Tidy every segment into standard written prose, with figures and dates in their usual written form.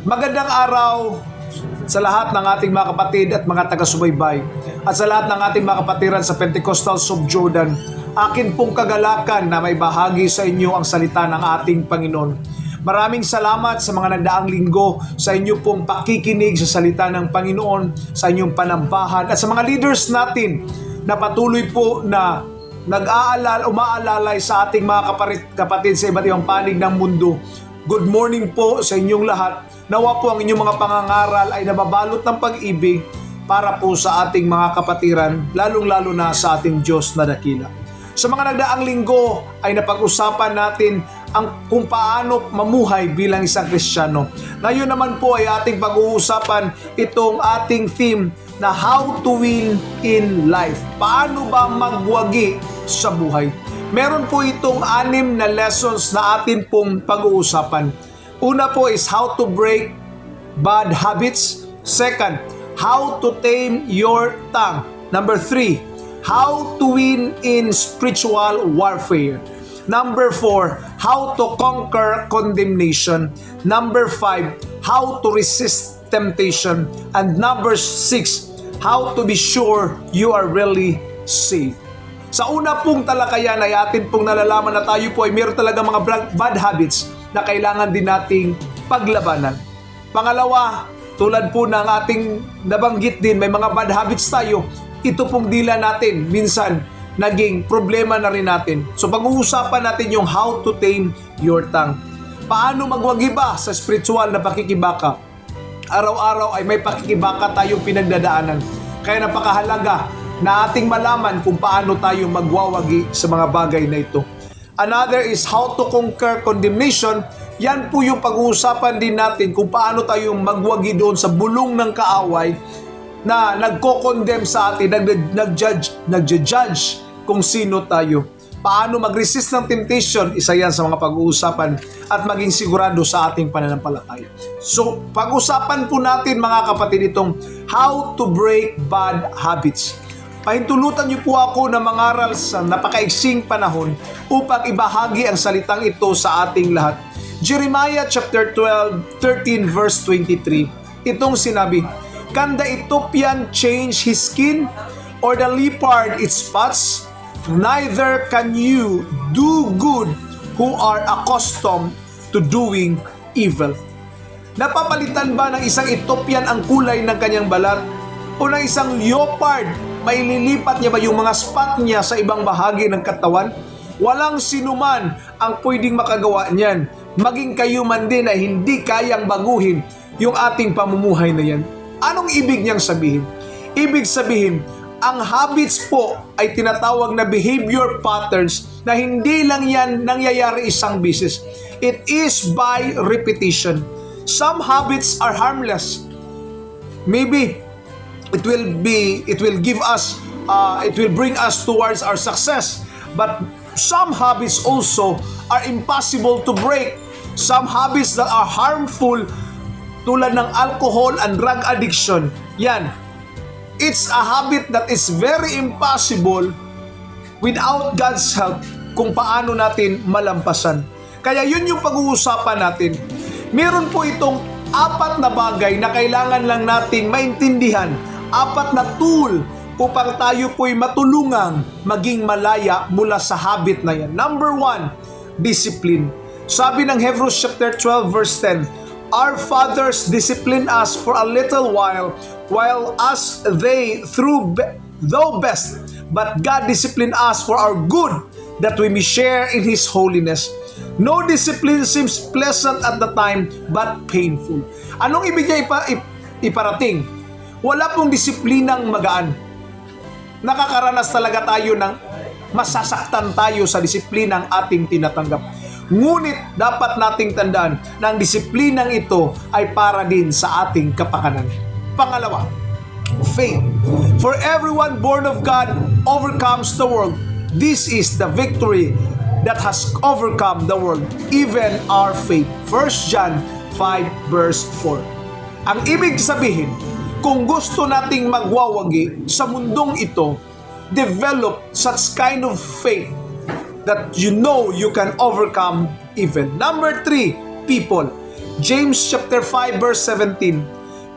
Magandang araw sa lahat ng ating mga kapatid at mga taga-subaybay at sa lahat ng ating mga kapatiran sa Pentecostals of Jordan. Akin pong kagalakan na may bahagi sa inyo ang salita ng ating Panginoon. Maraming salamat sa mga nagdaang linggo sa inyo pong pakikinig sa salita ng Panginoon, sa inyong panambahan at sa mga leaders natin na patuloy po na umaalalay sa ating mga kapatid sa iba't ibang panig ng mundo. Good morning po sa inyong lahat. Nawa po ang inyong mga pangangaral ay nababalot ng pag-ibig para po sa ating mga kapatiran, lalong-lalo na sa ating Diyos na dakila. Sa mga nagdaang linggo ay napag-usapan natin kung paano mamuhay bilang isang Kristiyano. Ngayon naman po ay ating pag-uusapan itong ating theme na how to win in life. Paano ba magwagi sa buhay? Meron po itong 6 na lessons na atin pong pag-uusapan. Una po is how to break bad habits. Second, how to tame your tongue. Number 3, how to win in spiritual warfare. Number 4, how to conquer condemnation. Number 5, how to resist temptation. And number 6, how to be sure you are really saved. Sa una pong talakayan ay atin pong nalalaman na tayo po ay meron talaga mga bad habits na kailangan din nating paglabanan. Pangalawa, tulad po ng ating nabanggit din, may mga bad habits tayo. Ito pong dila natin, minsan naging problema na rin natin. So pag-uusapan natin yung how to tame your tongue. Paano magwagi ba sa spiritual na pakikibaka? Araw-araw ay may pakikibaka tayong pinagdadaanan. Kaya napakahalaga na ating malaman kung paano tayo magwawagi sa mga bagay na ito. Another is how to conquer condemnation. Yan po yung pag-uusapan din natin kung paano tayo magwagi doon sa bulong ng kaaway na nagko-condemn sa atin, nagja-judge kung sino tayo. Paano mag-resist ng temptation, isa yan sa mga pag-uusapan at maging sigurado sa ating pananampalataya. So, pag-usapan po natin mga kapatid itong how to break bad habits. Pahintulutan niyo po ako na mangaral sa napakaiksing panahon upang ibahagi ang salitang ito sa ating lahat. Jeremiah chapter 13 verse 23. Itong sinabi, "Can the Ethiopian change his skin or the leopard its spots? Neither can you do good who are accustomed to doing evil." Napapalitan ba ng isang Ethiopian ang kulay ng kanyang balat? O ng isang leopard, may lilipat niya ba yung mga spot niya sa ibang bahagi ng katawan? Walang sinuman ang pwedeng makagawa niyan. Maging kayo man din ay hindi kayang baguhin yung ating pamumuhay na yan. Anong ibig niyang sabihin? Ibig sabihin, ang habits po ay tinatawag na behavior patterns na hindi lang yan nangyayari isang beses. It is by repetition. Some habits are harmless. Maybe it will bring us towards our success. But some habits also are impossible to break. Some habits that are harmful, tulad ng alcohol and drug addiction, yan. It's a habit that is very impossible without God's help kung paano natin malampasan. Kaya yun yung pag-uusapan natin. Meron po itong 4 na bagay na kailangan lang nating maintindihan, 4 na tool upang tayo po'y matulungang maging malaya mula sa habit na yan. Number 1, discipline. Sabi ng Hebrews chapter 12 verse 10, "Our fathers disciplined us for a little while us they though best, but God disciplined us for our good, that we may share in His holiness. No discipline seems pleasant at the time, but painful." Anong ibig niya iparating? Wala pong disiplinang magaan. Nakakaranas talaga tayo ng masasaktan tayo sa disiplinang ating tinatanggap. Ngunit dapat nating tandaan na ang disiplinang ito ay para din sa ating kapakanan. Pangalawa, faith. For everyone born of God overcomes the world. This is the victory that has overcome the world, even our faith. 1 John 5 verse 4. Ang ibig sabihin, kung gusto nating magwawagi sa mundong ito, develop such kind of faith that you know you can overcome evil. Number 3, people. James chapter 5 verse 17.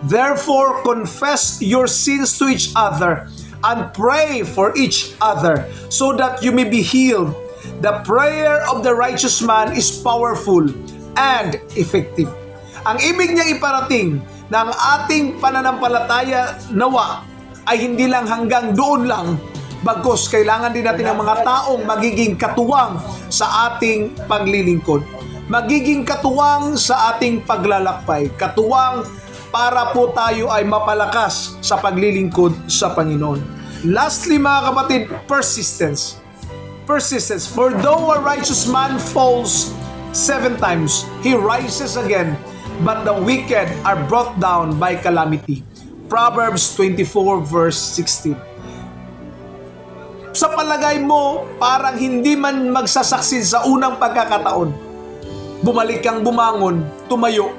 Therefore confess your sins to each other and pray for each other so that you may be healed. The prayer of the righteous man is powerful and effective. Ang ibig niyang iparating na ang ating pananampalataya nawa ay hindi lang hanggang doon lang, bagkus kailangan din natin ng mga taong magiging katuwang sa ating paglilingkod. Magiging katuwang sa ating paglalakbay. Katuwang para po tayo ay mapalakas sa paglilingkod sa Panginoon. Lastly mga kapatid, persistence. Persistence. For though a righteous man falls 7 times, he rises again, but the wicked are brought down by calamity. Proverbs 24 verse 16. Sa palagay mo, parang hindi man magsasaksid sa unang pagkakataon. Bumalik kang bumangon, tumayo,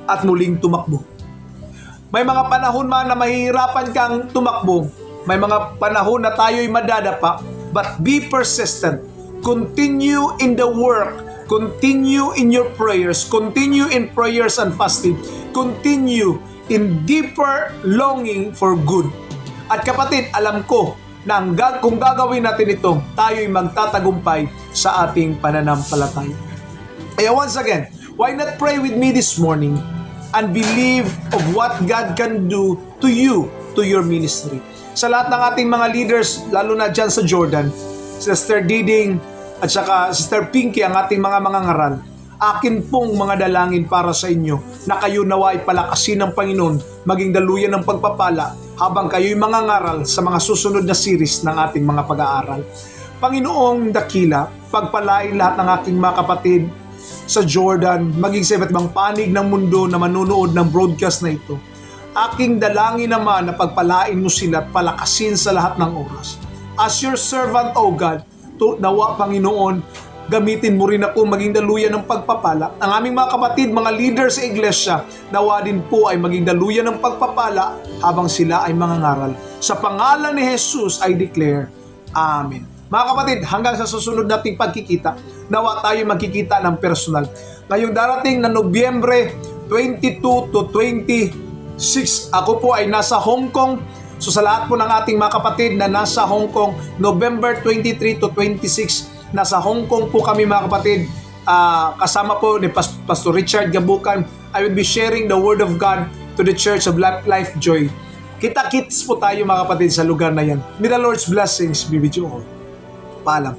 at muling tumakbo. May mga panahon man na mahihirapan kang tumakbo. May mga panahon na tayo'y madadapa. But be persistent. Continue in the work. Continue in your prayers. Continue in prayers and fasting. Continue in deeper longing for good. At kapatid, alam ko na kung gagawin natin ito, tayo'y magtatagumpay sa ating pananampalataya. Kaya once again, why not pray with me this morning and believe of what God can do to you, to your ministry. Sa lahat ng ating mga leaders, lalo na dyan sa Jordan, Sister Diding at saka Sister Pinky, ang ating mga ngaral, akin pong mga dalangin para sa inyo na kayo nawa ay palakasin ng Panginoon, maging daluyan ng pagpapala habang kayo'y mga ngaral sa mga susunod na series ng ating mga pag-aaral. Panginoong dakila, pagpalain lahat ng aking mga kapatid sa Jordan, maging sa iba't ibang panig ng mundo na manunood ng broadcast na ito. Aking dalangin naman na pagpalain mo sila at palakasin sa lahat ng oras. As your servant, O God, nawa Panginoon, gamitin mo rin ako maging daluyan ng pagpapala. Ang aming mga kapatid, mga leader sa iglesia, nawa din po ay maging daluyan ng pagpapala habang sila ay mangangaral. Sa pangalan ni Jesus, I declare, Amen. Mga kapatid, hanggang sa susunod nating pagkikita, nawa tayo magkikita ng personal. Ngayong darating na Nobyembre 22 to 26, ako po ay nasa Hong Kong. So sa lahat po ng ating mga kapatid na nasa Hong Kong, November 23 to 26, nasa Hong Kong po kami mga kapatid. Kasama po ni Pastor Richard Gabukan. I will be sharing the Word of God to the Church of Life Joy. Kita-kits po tayo mga kapatid sa lugar na yan. May the Lord's blessings be with you all. Paalam.